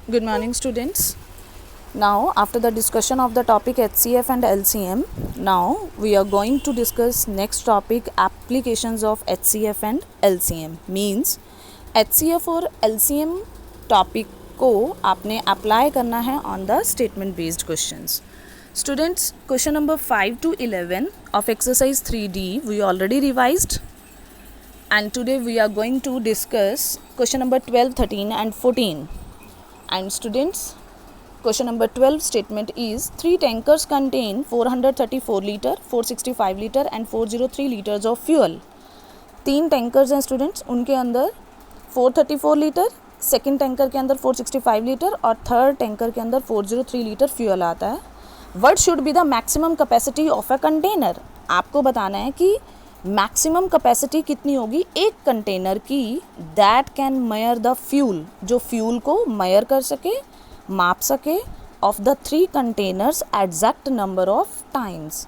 Good morning, students. Now, after the discussion of the topic HCF and LCM, now we are going to discuss next topic, applications of HCF and LCM. Means HCF और LCM topic को आपने apply करना है on the statement based questions. Students, question number 5 to 11 of exercise 3D we already revised, and today we are going to discuss question number 12, 13 and 14. And students, question number 12 statement is 3 tankers contain 434 liter, 465 liter and 403 liters of fuel. 3 tankers हैं students, उनके अंदर 434 litre, second tanker के अंदर 465 litre और third tanker के अंदर 403 litre fuel आता है. What should be the maximum capacity of a container. आपको बताना है कि मैक्सिमम कैपेसिटी कितनी होगी एक कंटेनर की that can measure the fuel, जो फ्यूल को मेयर कर सके, माप सके, of the 3 containers exact number of times.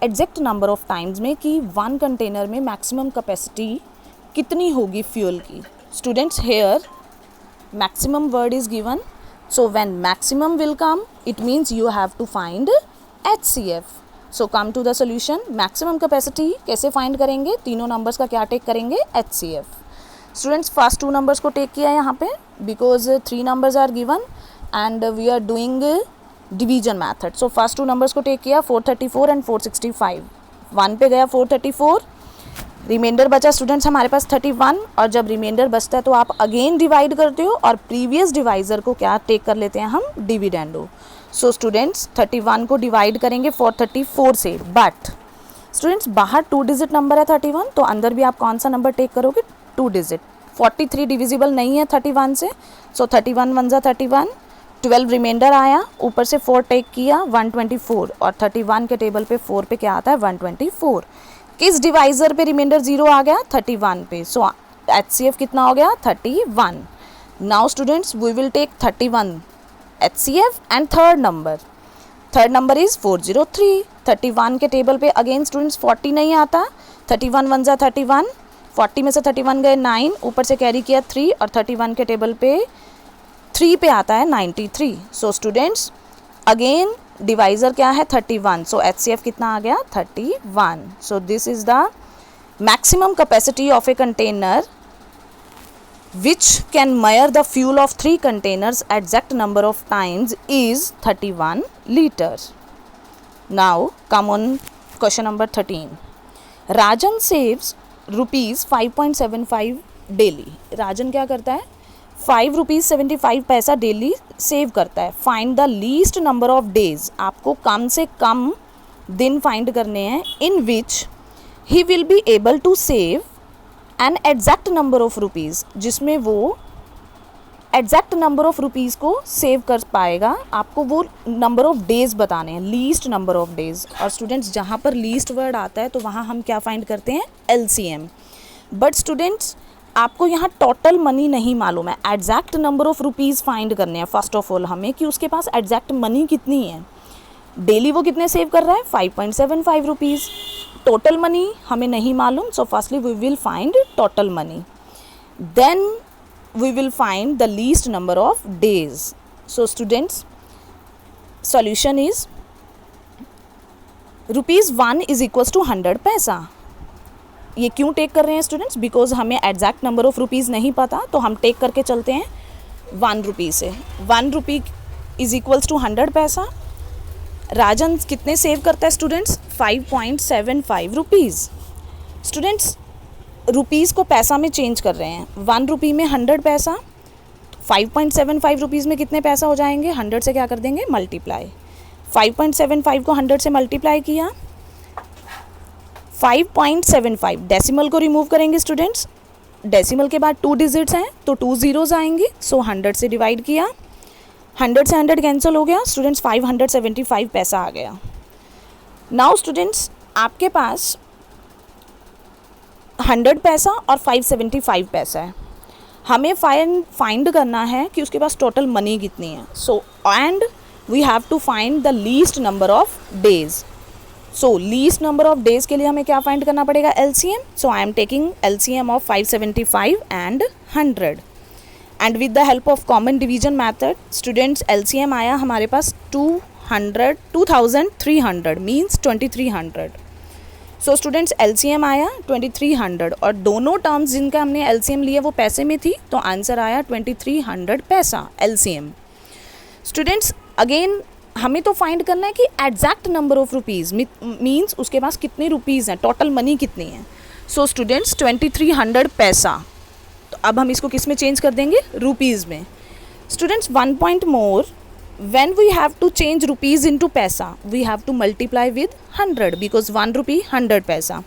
Exact number of times में कि 1 कंटेनर में मैक्सिमम कैपेसिटी कितनी होगी फ्यूल की. Students, here maximum word is given, so when maximum will come it means you have to find HCF. so come to the solution. maximum capacity कैसे find करेंगे, तीनों numbers का क्या take करेंगे, HCF. students, first 2 numbers को take किया है यहाँ पे because 3 numbers are given and we are doing division method. so first 2 numbers को take किया 434 and 465. 1 पे गया 434, रिमाइंडर बचा स्टूडेंट्स हमारे पास 31, और जब रिमाइंडर बचता है तो आप अगेन डिवाइड करते हो और प्रीवियस डिवाइज़र को क्या टेक कर लेते हैं हम, डिविडेंडो. सो स्टूडेंट्स 31 को डिवाइड करेंगे 434 से, बट स्टूडेंट्स बाहर 2 डिजिट नंबर है 31, तो अंदर भी आप कौन सा नंबर टेक करोगे, 2 डिजिट. 43 डिविजिबल नहीं है 31 से, सो 31 1 जा 31, 12 रिमाइंडर आया, ऊपर से 4 टेक किया 124, और 31 के टेबल पे 4 पे क्या आता है, 124. किस डिवाइजर पे रिमाइंडर 0 आ गया, 31 पे. सो HCF कितना हो गया, 31. Now students we will take 31 HCF and third number is 403. 31 के टेबल पे अगेन स्टूडेंट्स 40 नहीं आता, 31 1 जा 31, 40 में से 31 गए 9, ऊपर से कैरी किया 3, और 31 के टेबल पे 3 पे आता है 93. सो स्टूडेंट्स अगेन डिवाइजर क्या है, 31. सो HCF कितना आ गया, 31. So this is the maximum capacity of a container which can measure the fuel of 3 containers exact number of times is 31 litre. Now come on question number 13. Rajan saves ₹5.75 daily. Rajan क्या करता है, ₹5.75 daily save करता है. Find the least number of days. आपको कम से कम दिन फाइंड करने हैं in which he will be able to save an exact number of rupees, जिसमें वो एग्जैक्ट नंबर ऑफ रुपीज़ को सेव कर पाएगा. आपको वो नंबर ऑफ डेज बताने हैं, लीस्ट नंबर ऑफ डेज. और स्टूडेंट्स जहाँ पर लीस्ट वर्ड आता है तो वहाँ हम क्या फाइंड करते हैं, LCM. बट स्टूडेंट्स आपको यहाँ टोटल मनी नहीं मालूम है, exact number of rupees find करने हैं फर्स्ट ऑफ ऑल हमें, कि उसके पास एग्जैक्ट मनी कितनी है. डेली वो कितने सेव कर रहा है, 5.75 रुपीज़. टोटल मनी हमें नहीं मालूम, so firstly we will find total money, then we will find the least number of days. So students solution is ₹1 is equals to 100 paisa. ये क्यों टेक कर रहे हैं स्टूडेंट्स, बिकॉज हमें एग्जैक्ट नंबर ऑफ रुपीज़ नहीं पता, तो हम टेक करके चलते हैं 1 रुपी से. 1 रुपी इज इक्वल्स टू 100 पैसा. राजन कितने सेव करता है स्टूडेंट्स, 5.75 रुपीज़. स्टूडेंट्स रुपीज़ को पैसा में चेंज कर रहे हैं, 1 रुपी में 100 पैसा, 5.75 रुपीज़ में कितने पैसा हो जाएंगे, 100 से क्या कर देंगे, मल्टीप्लाई. 5.75 को 100 से मल्टीप्लाई किया, 5.75 डेसिमल को रिमूव करेंगे स्टूडेंट्स. डेसिमल के बाद 2 डिजिट्स हैं तो 2 ज़ीरोज़ आएंगे, सो 100 से डिवाइड किया, 100 से 100 कैंसिल हो गया स्टूडेंट्स, 575 पैसा आ गया. नाउ स्टूडेंट्स आपके पास 100 पैसा और 575 पैसा है, हमें फाइंड करना है कि उसके पास टोटल मनी कितनी है. So and we have to find the least number of days. So least number of days के लिए हमें क्या फाइंड करना पड़ेगा, LCM. So I am taking LCM of 575 and 100. And with the help of common division method students LCM आया हमारे पास 2300 means 2300. So students LCM आया 2300 और दोनों टर्म्स जिनका हमने LCM लिया वो पैसे में थी, तो आंसर आया 2300 पैसा LCM. स्टूडेंट्स अगेन हमें तो फाइंड करना है कि exact number of rupees means उसके पास कितने रुपीज़ हैं, टोटल मनी कितनी है. सो स्टूडेंट्स 2300 पैसा, तो अब हम इसको किस में चेंज कर देंगे, रुपीज़ में. Students 1 point more, when we have to change rupees into पैसा we have to multiply with 100 because 1 rupee 100 पैसा.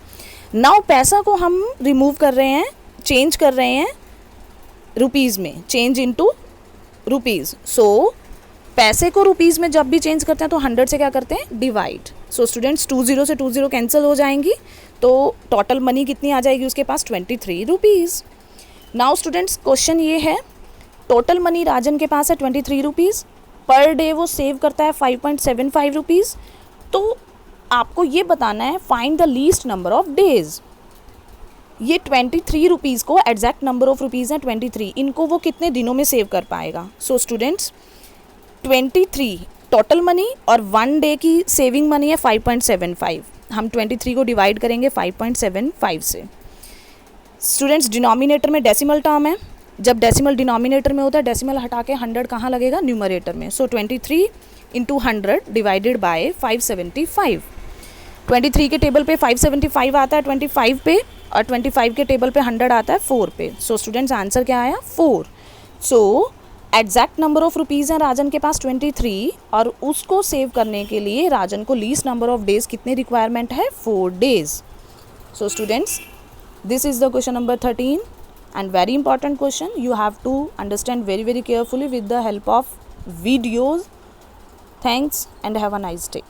now पैसा को हम रिमूव कर रहे हैं, चेंज कर रहे हैं रुपीज़ में, चेंज इनटू रुपीज़. सो पैसे को रुपीज़ में जब भी चेंज करते हैं तो 100 से क्या करते हैं, डिवाइड. सो स्टूडेंट्स 20 से 20 कैंसिल हो जाएंगी, तो टोटल मनी कितनी आ जाएगी उसके पास, 23 रुपीज़. नाउ स्टूडेंट्स क्वेश्चन ये है, टोटल मनी राजन के पास है 23 रुपीज़, पर डे वो सेव करता है 5.75 रुपीज़. तो आपको ये बताना है find the least number of days. ये 23 रुपीज़ को एग्जैक्ट नंबर ऑफ रुपीज़ हैं 23, इनको वो कितने दिनों में सेव कर पाएगा. सो स्टूडेंट्स 23 टोटल मनी और 1 डे की सेविंग मनी है 5.75. हम 23 को डिवाइड करेंगे 5.75 से. स्टूडेंट्स डिनोमिनेटर में डेसिमल टर्म है, जब डेसिमल डिनोमिनेटर में होता है डेसिमल हटा के 100 कहाँ लगेगा, न्यूमरेटर में. सो 23 इंटू 100 डिवाइडेड बाय 575. 23 के टेबल पे 575 आता है 25 पे, और 25 के टेबल पे 100 आता है 4 पे. सो स्टूडेंट्स आंसर क्या आया, 4. So exact number of rupees हैं राजन के पास 23, और उसको सेव करने के लिए राजन को लीस्ट नंबर ऑफ डेज़ कितनी रिक्वायरमेंट है, 4 days. So students this is the question number 13 and very important question. You have to understand very carefully with the help of videos. Thanks and have a nice day.